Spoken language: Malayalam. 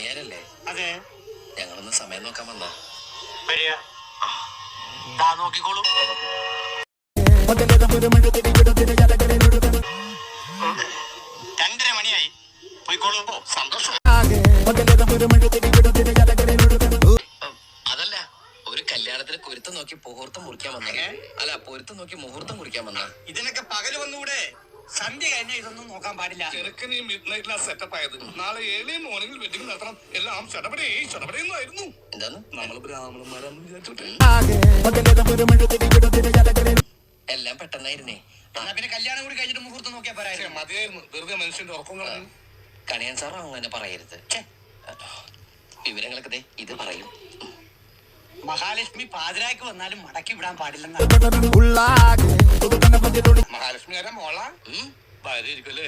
പണിയാരല്ലേ? അതെ. ഞങ്ങളൊന്ന് സമയം നോക്കാൻ വന്നാ. നോക്കിക്കോളൂ. 2:30 മണിയായി. പോയിക്കോളൂ. സന്തോഷം. അതല്ല, ഒരു കല്യാണത്തിന് പൊരുത്തം നോക്കി മുഹൂർത്തം മുറിക്കാൻ വന്ന. അല്ല, പൊരുത്തം നോക്കി മുഹൂർത്തം കുറിക്കാൻ വന്ന. ഇതിനൊക്കെ പകല് വന്നുകൂടെ? സന്ധ്യ കഴിഞ്ഞ ഇതൊന്നും നോക്കാൻ പാടില്ല. ചെറുക്കന് മിഡ് നൈറ്റിലാ സെറ്റപ്പ് ആയത്. നാളെ ഏർലി മോർണിംഗിൽ വെഡിങ് നടത്തണം. എല്ലാം ചടപടേന്നായിരുന്നു. എന്താണ്? നമ്മള് ബ്രാഹ്മണന്മാരാന്ന് വിചാരിച്ചോട്ടെ. എല്ലാം പെട്ടെന്നായിരുന്നേ. എന്നാ പിന്നെ കല്യാണം കൂടി കഴിഞ്ഞിട്ട് മുഹൂർത്തം നോക്കിയാ പറയാം. മതിയായിരുന്നു, വെറുതെ മനുഷ്യന്റെ ഉറക്കം കളഞ്ഞു. കണിയൻ സാർ അങ്ങനെ പറയരുത്. വിവരങ്ങളൊക്കെ ഇത് പറയും. മഹാലക്ഷ്മി പാതിരായ്ക്ക് വന്നാലും മടക്കി വിടാൻ പാടില്ലെന്നാ. മഹാലക്ഷ്മി ആരാ? മോള ഭാര്യ ഇരിക്കുമല്ലേ?